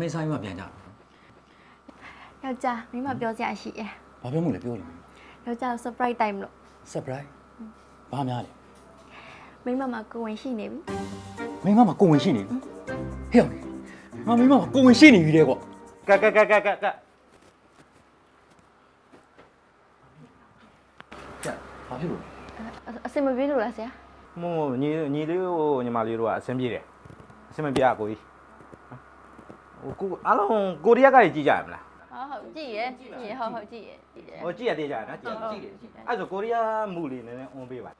မင်းဆိုင်မှာပြန်ကြယောက်ျားမိမပြောစရာရှိရဲ့ဘာပြောမှုလဲပြောလေယောက်ျား surprise time လို့ surprise ဘာများလဲမိမမှာကိုဝင်ရှိနေပြီမိမမှာကိုဝင်ရှိနေပြီဟဲ့အောင်ငါမိမမှာကိုဝင်ရှိနေပြီတဲ့ကွာကတ်ကြဘာဖြစ်လို့အစင်မပြေလို့လားဆရာမို့ညီလေးကိုညီမလေးတို့ကအဆင်ပြေတယ်အဆင်မပြေကိုကြီးဟိုကိုအားလုံးကိုရီးယားကကြီးကြရမလားဟုတ်ကြည့်ရဲ့ဟုတ်ကြည့်ရဲ့ဟိုကြည့်ရသေးကြရနော်ကြည့်တယ်အဲ့ဆိုကိုရီးယားမူလေးနည်းနည်းအွန်ပေးပါ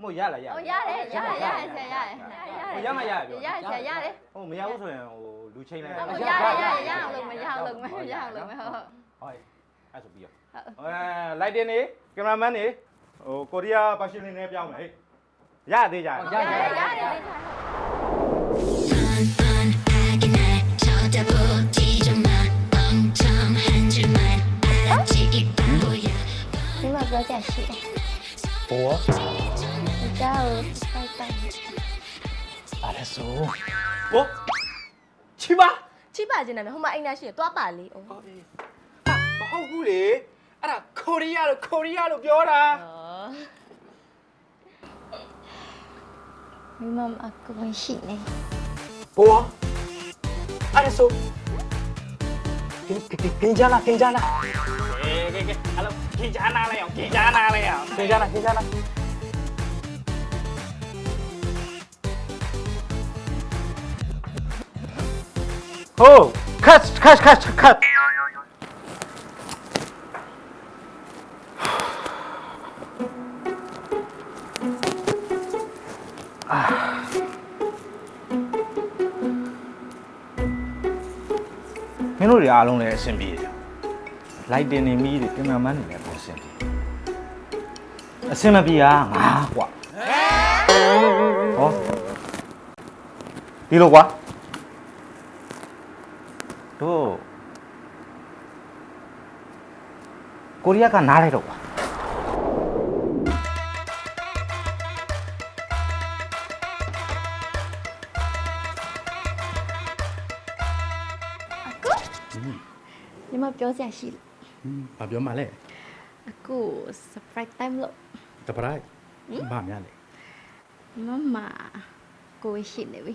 မို့ရလားရရတယ်ဆရာရတယ်ဟိုရမရပြီရဆရာရတယ်ဟိုမရဘူးဆိုရင်ဟိုလူချင်းလိုက်ရအောင်လုပ်မယ်ဟုတ်ဟုတ်အဲ့ဆိုပြီးလိုက်တင်နေကင်မရာမန်နေဟိုကိုရီးယားပါရှင်လေးနဲ့ပြောင်းမယ်ဟဲ့ရသေးကြမိမပြောကြရှိတယ်ဘောကြောက်တိုက်တိုက်အဲ့ဒါဆိုဘောချီပါခြင်းတယ်ဟိုမှာအိမ်နာရှိတယ်သွားပါလေမဟုတ်ဘူးလေအဲ့ဒါကိုရီးယားလို့ပြောတာမိမအကူဝင်ရှိနေဘောအဲ့ဒါဆိုကင်ဂျာနာကဲအဲ့လိုကင်ဂျာနာလိုက်အောင်ကင်ဂျာနာဟိုခတ်မင်းတို့တွေအားလုံးလည်းအဆင်ပြေတယ်လိုက်တင်နေမိတယ်ကင်မရာမန်တွေလည်းပုံစံတယ်အဆင်မပြေတာငါကွာဟောဒီလိုကွာတို့ကိုရီးယားကနားလိုက်တော့ကွာညီမပြောစရာရှိတယ်ဘာပြောမှလဲအခု surprise time လို့ surprise ဘာများလဲမမကိုရှိနေပြီ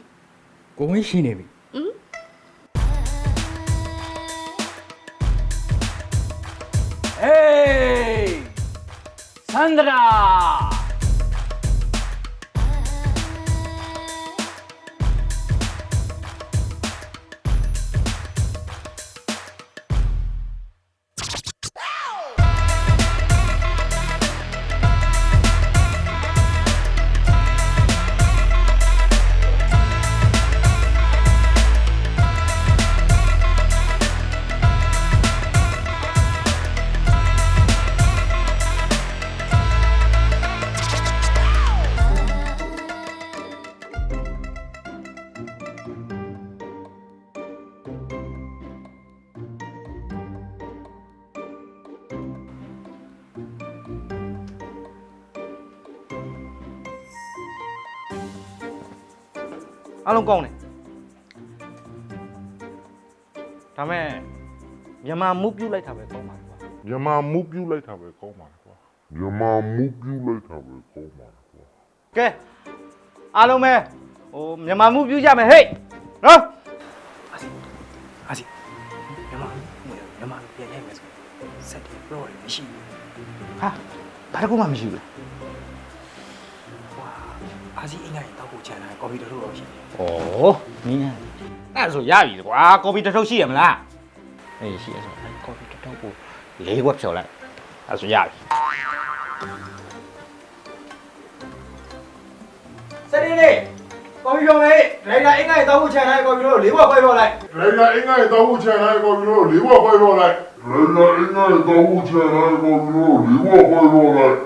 ကိုဝင်ရှိနေပြီHey! Sandra! အားလုံးကောင်းတယ်ဒါမဲ့မြန်မာမူပြုတ်လိုက်တာပဲကောင်းပါကွာမြန်မာမူပြုတ်လိုက်တာပဲကောင်းပါကွာကဲအားလုံးပဲဟိုမြန်မာမူပြုတ်ကြမယ်ဟေ့နော်အာစီမြန်မာပြန်ရိုက်မယ်ဆိုစက်တယ်ပရော်တွေမရှိဘူးဟာဘာတကူမှမရှိဘူးအာစီအင်္ဂါရင်တောက်ဖို့ချန်တာကော်ဖီတစ်ထုပ်တော့ရှိတယ်။ဩမင်းအဲ့ဆိုရပြီကွာကော်ဖီတစ်ထုပ်ရှိရမလား။အေးရှိရဆိုကော်ဖီတစ်ထုပ်ကို၄ခွက်ဖြော်လိုက်။အဲ့ဆိုရပြီ။စနေနေ့ကော်ဖီဖြော်မယ်။ဒရိုက်တာအင်္ဂါရင်တောက်ဖို့ချန်တာကော်ဖီတို့၄ခွက်ခွဲဖြော်လိုက်။ဒရိုက်တာအင်္ဂါရင်တောက်ဖို့ချန်တာကော်ဖီတို့၄ခွက်ခွဲဖြော်လိုက်